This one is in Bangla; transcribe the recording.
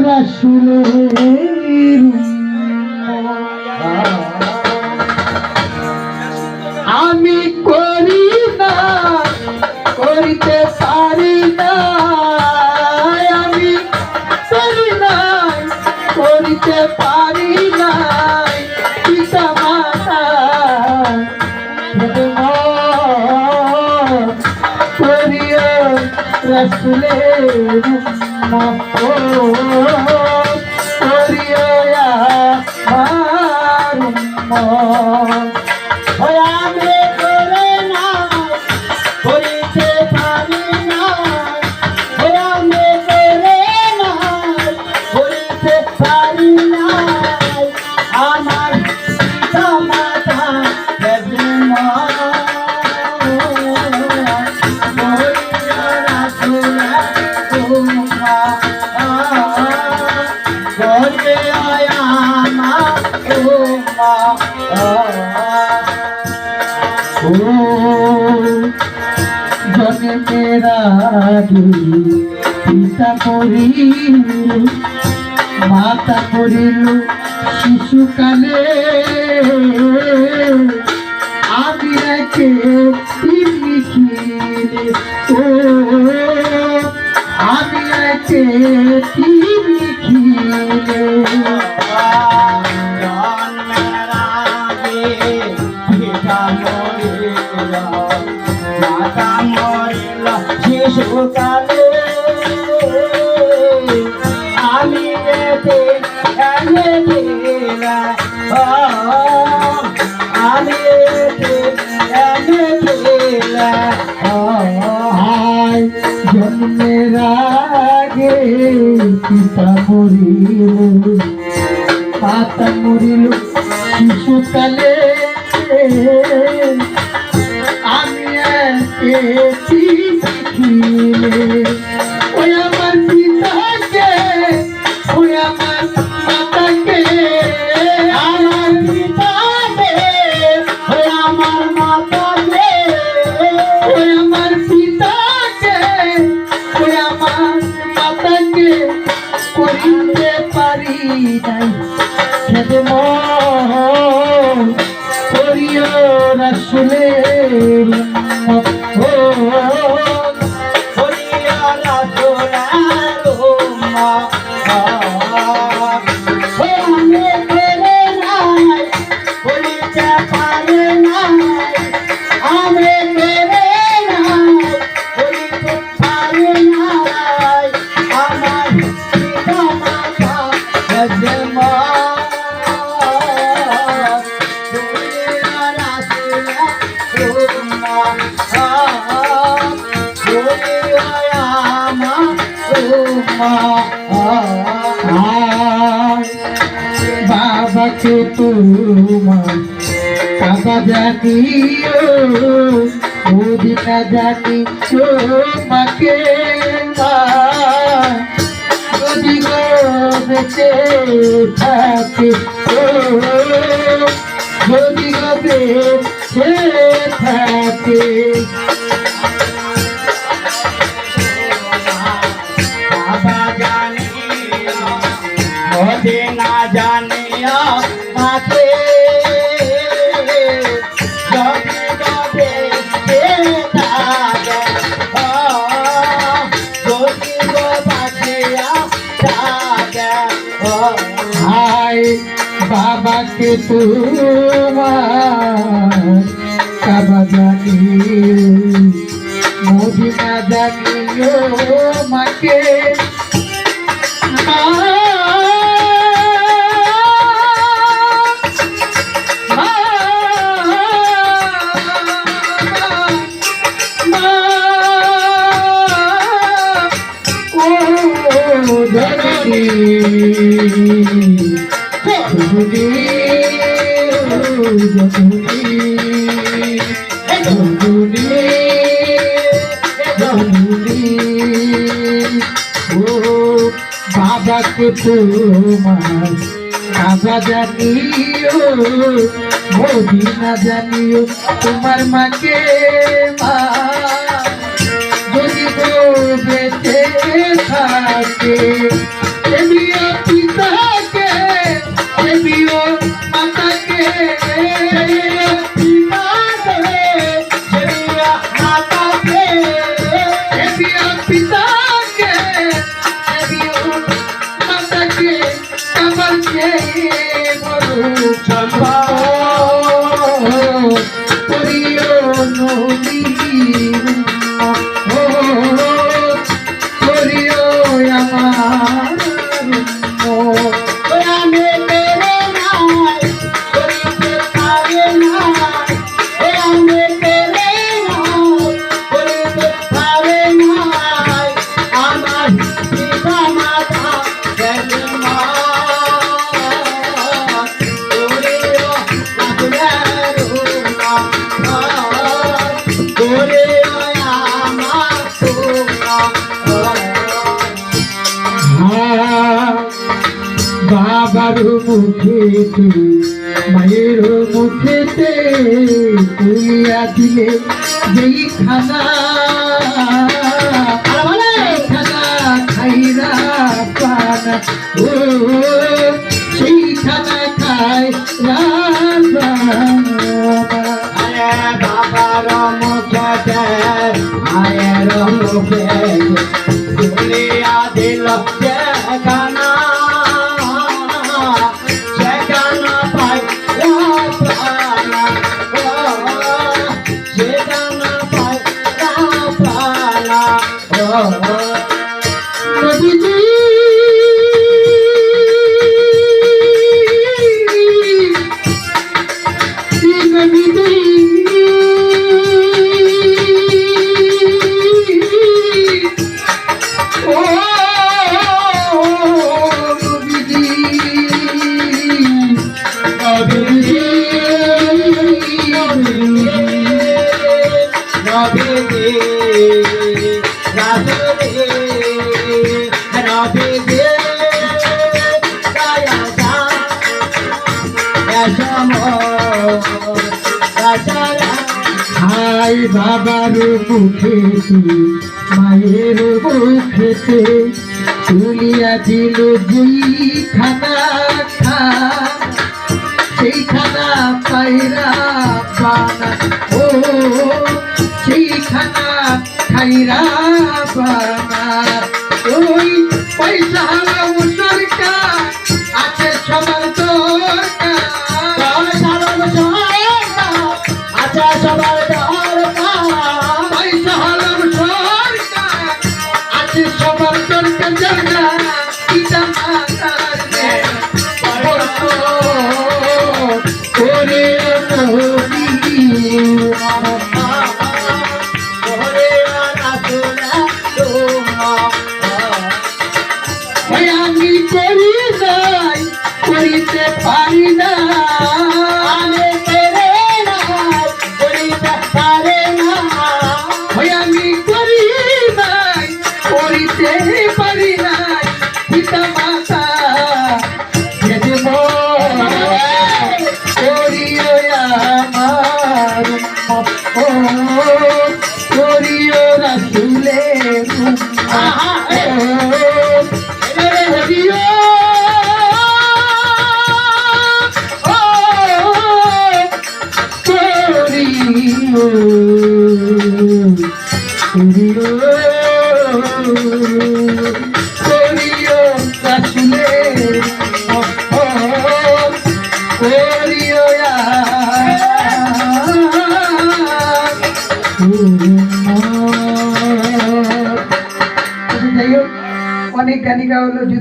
রাসূলের আমি করি না, করিতে পারি না, আমি করি না, করিতে পারি না পিতা মাতা করিও রাসূলের করিও আমার আমি করে না, করিতে পারি না, আমি করে না, করিতে পারি না আমার পিতা মাতা জন্মের আগে পিতা মরিল, মাতা মরিল শিশুকালে, আমি একে লিখিলে, ও আমি একে লিখিলে মাতা মরিল শিশুকালে, আমি এতে এনে দিলাম, আমি এতে এনে দিলাম জন্মের আগে পিতা মরিল, মাতা মরিল শিশুকালে, আমি একে লিখিলে ওই আমার পিতাকে, ওই আমার মাতাকে, আমার পিতাকে, ওই আমার মাতাকে, ওই আমার পিতাকে, ওই আমার মাতাকে করিতে পারি নাই খেদমত করিও রাসূলের বাবাকে তোমার কাবা জানিও, মদিনা জানিও মাকে, যদি গো বেঁচে থাকে, যদি গো বেঁচে থাকে না জানিয়া মাকে, যদি গবে যদি গিয়া হায় বাবাকে তোমার কাবা জানিও, মদিনা জানিও মাকে, বাবাকে তোমার কাবা জানিও, মদিনা জানিও তোমার মাকে, মা যদি গো বেঁচে থাকে কে বড় সম্ভব করিও নবী করিও আমার আমি তেরে নাই করিতে পারে নাই আমি তেরে নাই করিতে পারে নাই আমার পিতা মাতা গেলে মা করিও রাখলের করিও আমার বাবার মুখেতে মায়ের মুখেতে তুলিয়া দিলে যেই খানা খানা খাইরা পানা ও সেই খানা খাইরা বাবার মুখে মায়ের মুখে তুলিয়া দিল সেখানা সেখানা পাই প্রাণা সেখানা পাই প্রাণা নবীজি হাই বাবার মুখেতে মায়ের মুখেতে তুলিয়া দিল যেই খানা খা সেই খানা পায়রা পানা ও সেই খানা খাইরা পানা ওই পয়সা হারাম সরকার আছে সবার দরকার আচ্ছা সবার দরকার পয়সা হারাম সরকার আছে সবার দরকার জানা পিতা মাতার করে আমি করি নাই করিতে পারি না আমি তেরে নাই করিতে পারে না আমি করি নাই করিতে পারি নাই পিতা মাতা যেদিন করিও আমার ও করিও রাসুলে অনেক গানিকা হলো।